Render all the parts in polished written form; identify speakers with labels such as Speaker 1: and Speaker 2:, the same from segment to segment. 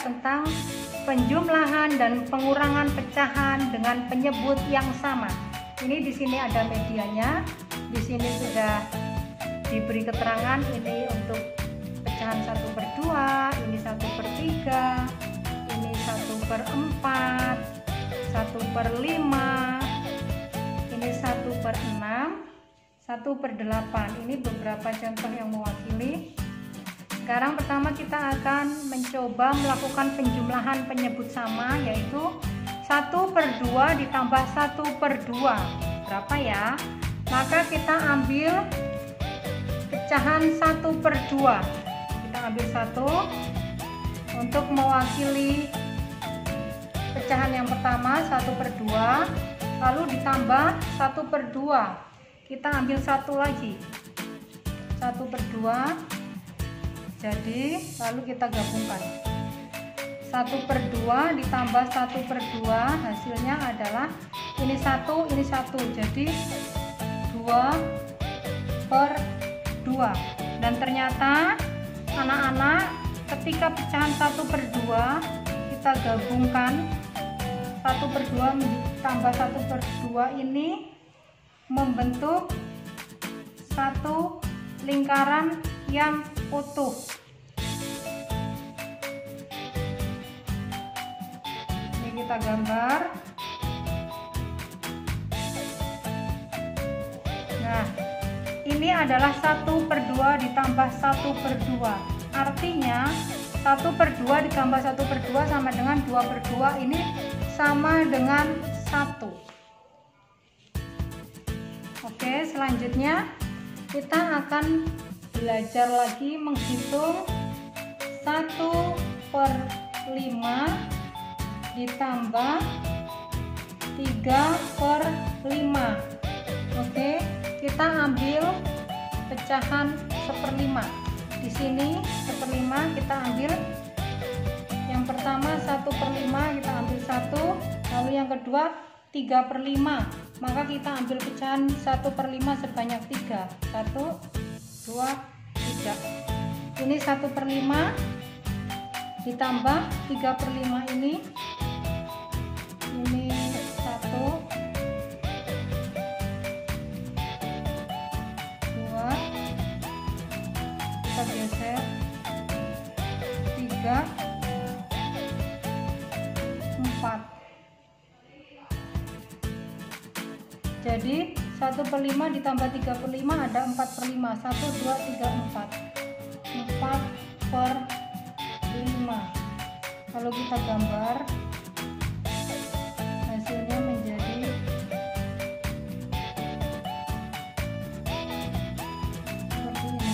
Speaker 1: tentang penjumlahan dan pengurangan pecahan dengan penyebut yang sama. Ini di sini ada medianya, di sini sudah diberi keterangan ini untuk pecahan 1/2, ini 1/3, ini 1/4, 1/5, ini 1/6, 1/8. Ini beberapa contoh yang mewakili. Sekarang pertama kita akan mencoba melakukan penjumlahan penyebut sama, yaitu 1/2 ditambah 1/2. Berapa ya? Maka kita ambil pecahan 1/2. Kita ambil 1 untuk mewakili pecahan yang pertama 1/2, lalu ditambah 1/2. Kita ambil 1 lagi 1/2, jadi lalu kita gabungkan 1/2 ditambah 1/2, hasilnya adalah ini 1, ini 1, jadi 2/2. Dan ternyata anak-anak, ketika pecahan 1/2 kita gabungkan 1/2 tambah 1/2 ini membentuk satu lingkaran yang utuh. Ini kita gambar. Nah, ini adalah 1/2 ditambah 1/2. Artinya 1/2 ditambah 1/2 sama dengan 2/2. Ini sama dengan 1. Oke, selanjutnya kita akan belajar lagi menghitung 1/5 ditambah 3/5. Oke, kita ambil pecahan 1/5. Di sini 1/5 kita ambil. Yang pertama 1/5 kita ambil 1, lalu yang kedua 3/5. Maka kita ambil pecahan 1/5 sebanyak 3. 1, 2, 3. Ini 1/5 ditambah 3/5 ini 1, 2, kita geser 3, 4. Jadi 1/5 ditambah 3/5 ada 4/5. 1, 2, 3, 4. 4/5. Kalau kita gambar, hasilnya menjadi seperti ini.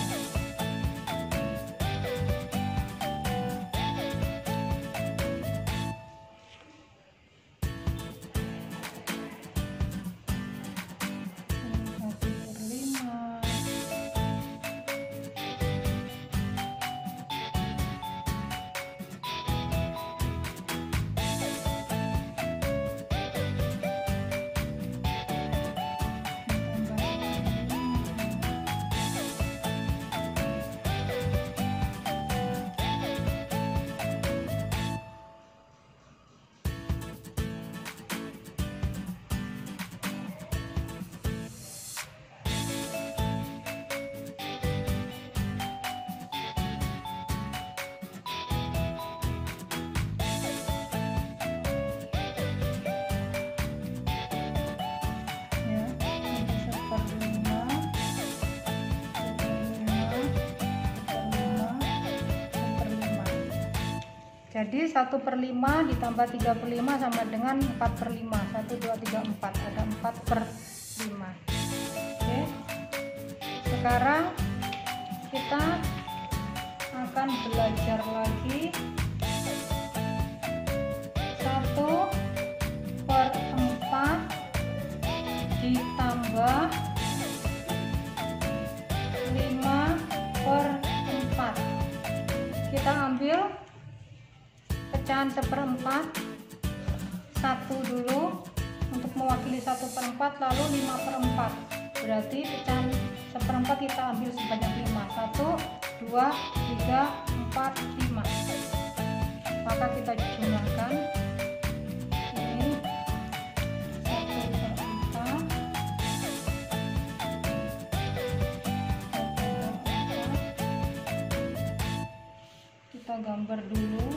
Speaker 1: Jadi 1/5 ditambah 3/5 sama dengan 4/5. 1, 2, 3, 4. Ada 4/5. Oke. Sekarang kita akan belajar lagi 1/4 ditambah 5/4. Kita ambil pecahan 1/4, 1 dulu untuk mewakili 1/4, lalu 5/4. Berarti pecahan 1/4 kita ambil sebanyak 5. 1, 2, 3, 4, 5. maka kita jumlahkan. Ini 1/4, kita gambar dulu.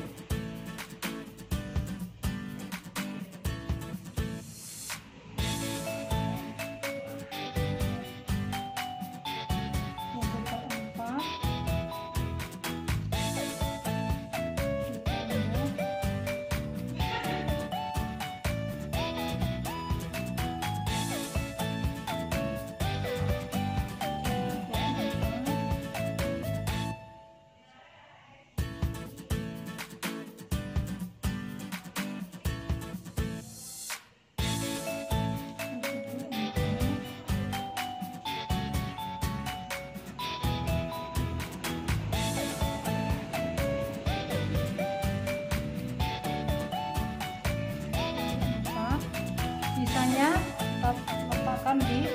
Speaker 1: Sisanya kita letakkan di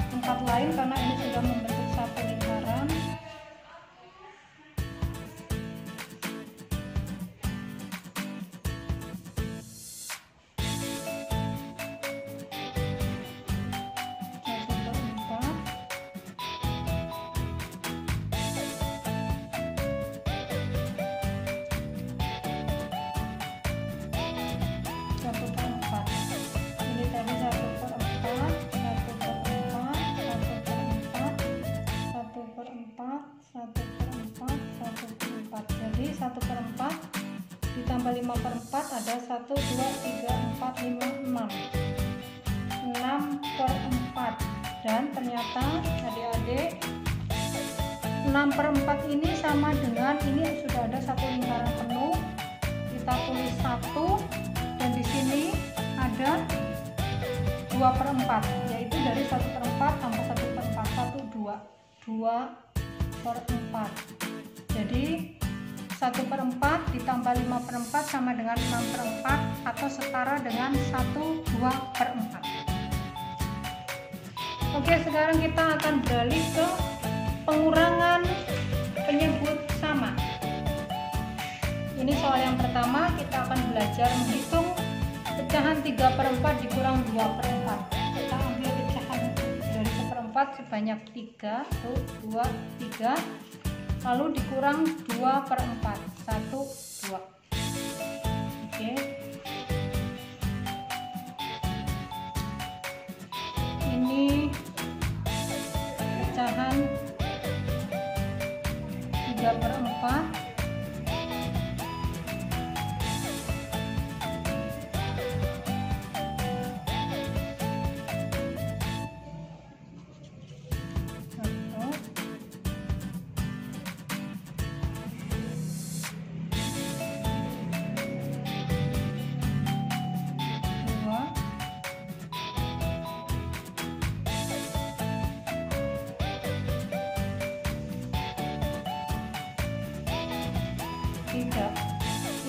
Speaker 1: tempat lain karena ini sudah membentuk satu lingkaran. Jadi 1/4 ditambah 5/4 ada 1, 2, 3, 4, 5, 6 6/4. Dan ternyata adik-adik 6/4 ini sama dengan ini sudah ada satu lingkaran penuh, kita tulis 1 dan di sini ada 2/4, yaitu dari 1/4 tambah 1/4 2/4. Jadi 1/4 ditambah 5/4 sama dengan 6/4 atau setara dengan 1/2/4. Oke, sekarang kita akan beralih ke pengurangan penyebut sama. Ini soal yang pertama, kita akan belajar menghitung pecahan 3/4 dikurang 2/4. Kita ambil pecahan dari 1/4 sebanyak 3, 2, 3. Lalu dikurang 2/4, 1, 2. Oke. Ini pecahan 3/4.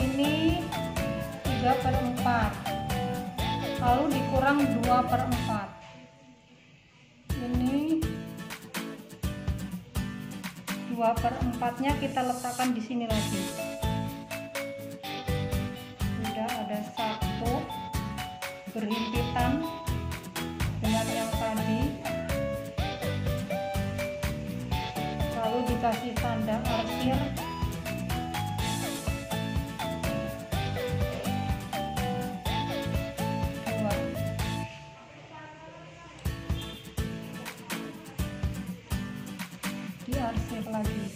Speaker 1: Ini 3/4, lalu dikurang 2/4. Ini 2/4-nya kita letakkan di sini lagi. Sudah ada 1 berhimpitan dengan yang tadi, lalu dikasih tanda arsir. Diarsir lagi,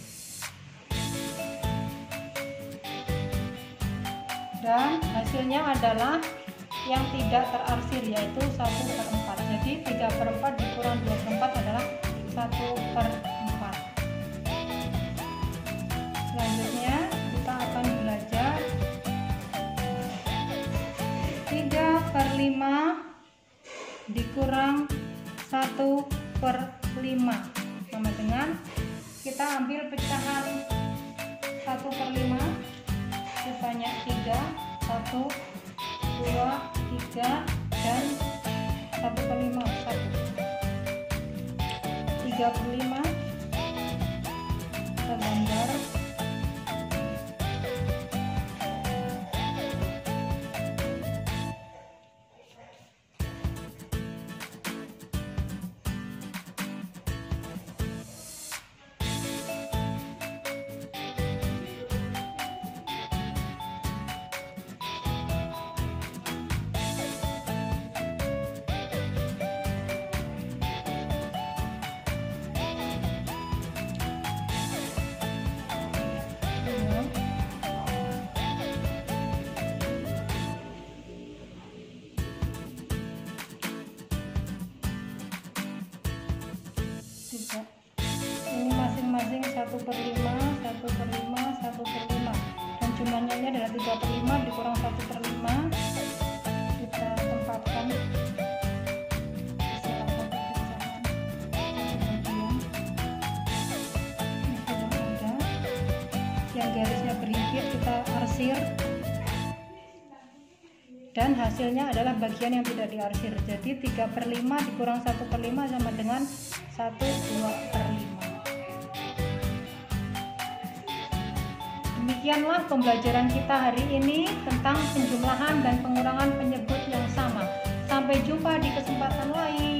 Speaker 1: dan hasilnya adalah yang tidak terarsir, yaitu 1/4. Jadi 3/4 dikurang 2/4 adalah 1/4. Selanjutnya kita akan belajar 3/5 dikurang 1/5 sama dengan kita ambil pecahan 1/5 sebanyak 3, 1, 2, 3 dan 1/5, 3/5 kita gambar. 1/5, 1/5, 1/5, dan jumlahnya ini adalah 3/5 dikurang 1/5. Kita tempatkan yang garisnya berimpit kita arsir, dan hasilnya adalah bagian yang tidak diarsir. Jadi 3/5 dikurang 1/5 sama dengan 1/2/5. Demikianlah pembelajaran kita hari ini tentang penjumlahan dan pengurangan penyebut yang sama. Sampai jumpa di kesempatan lain.